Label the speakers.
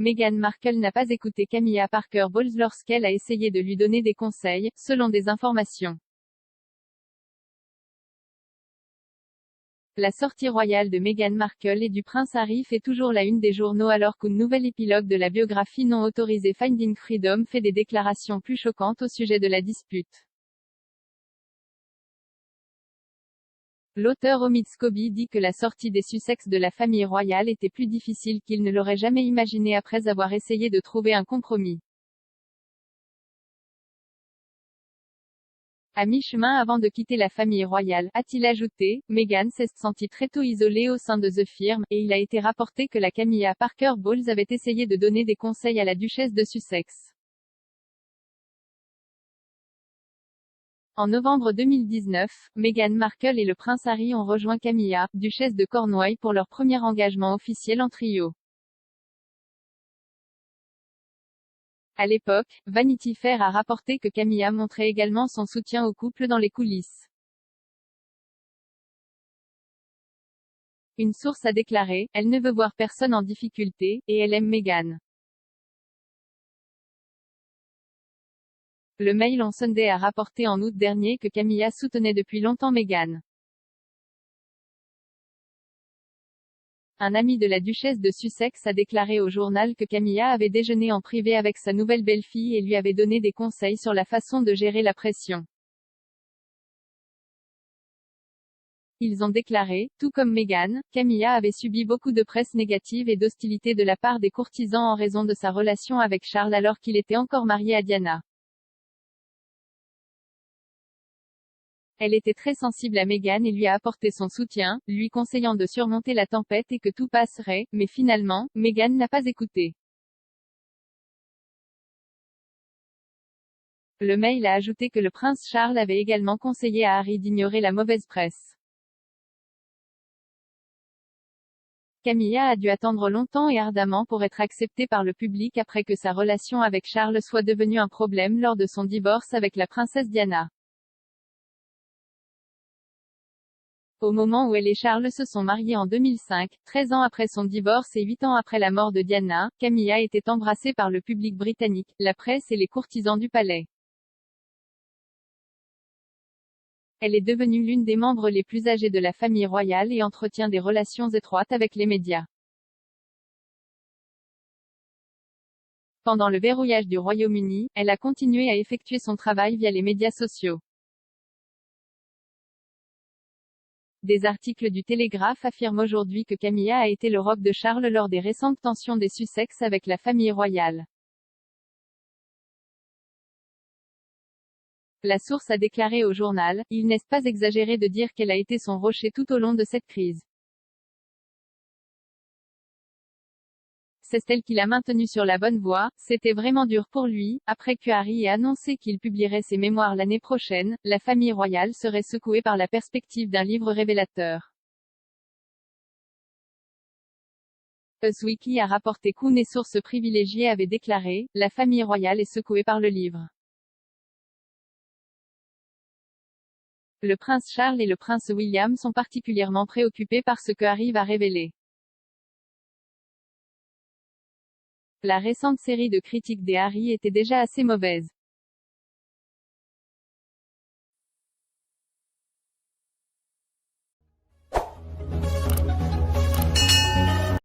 Speaker 1: Meghan Markle n'a pas écouté Camilla Parker Bowles lorsqu'elle a essayé de lui donner des conseils, selon des informations. La sortie royale de Meghan Markle et du prince Harry fait toujours la une des journaux alors qu'une nouvelle épilogue de la biographie non autorisée Finding Freedom fait des déclarations plus choquantes au sujet de la dispute. L'auteur Omid Scobie dit que la sortie des Sussex de la famille royale était plus difficile qu'il ne l'aurait jamais imaginé après avoir essayé de trouver un compromis. À mi-chemin avant de quitter la famille royale, a-t-il ajouté, Meghan s'est sentie très tôt isolée au sein de The Firm, et il a été rapporté que la Camilla Parker Bowles avait essayé de donner des conseils à la duchesse de Sussex. En novembre 2019, Meghan Markle et le prince Harry ont rejoint Camilla, duchesse de Cornouailles pour leur premier engagement officiel en trio. À l'époque, Vanity Fair a rapporté que Camilla montrait également son soutien au couple dans les coulisses. Une source a déclaré, elle ne veut voir personne en difficulté, et elle aime Meghan. Le Mail on Sunday a rapporté en août dernier que Camilla soutenait depuis longtemps Meghan. Un ami de la duchesse de Sussex a déclaré au journal que Camilla avait déjeuné en privé avec sa nouvelle belle-fille et lui avait donné des conseils sur la façon de gérer la pression. Ils ont déclaré, tout comme Meghan, Camilla avait subi beaucoup de presse négative et d'hostilité de la part des courtisans en raison de sa relation avec Charles alors qu'il était encore marié à Diana. Elle était très sensible à Meghan et lui a apporté son soutien, lui conseillant de surmonter la tempête et que tout passerait, mais finalement, Meghan n'a pas écouté. Le Mail a ajouté que le prince Charles avait également conseillé à Harry d'ignorer la mauvaise presse. Camilla a dû attendre longtemps et ardemment pour être acceptée par le public après que sa relation avec Charles soit devenue un problème lors de son divorce avec la princesse Diana. Au moment où elle et Charles se sont mariés en 2005, 13 ans après son divorce et 8 ans après la mort de Diana, Camilla était embrassée par le public britannique, la presse et les courtisans du palais. Elle est devenue l'une des membres les plus âgées de la famille royale et entretient des relations étroites avec les médias. Pendant le verrouillage du Royaume-Uni, elle a continué à effectuer son travail via les médias sociaux. Des articles du Télégraphe affirment aujourd'hui que Camilla a été le roc de Charles lors des récentes tensions des Sussex avec la famille royale. La source a déclaré au journal, il n'est pas exagéré de dire qu'elle a été son rocher tout au long de cette crise. C'est elle qui l'a maintenu sur la bonne voie, c'était vraiment dur pour lui. Après que Harry ait annoncé qu'il publierait ses mémoires l'année prochaine, la famille royale serait secouée par la perspective d'un livre révélateur. Us Weekly a rapporté qu'une des sources privilégiées avait déclaré, la famille royale est secouée par le livre. Le prince Charles et le prince William sont particulièrement préoccupés par ce que Harry va révéler. La récente série de critiques des Harry était déjà assez mauvaise.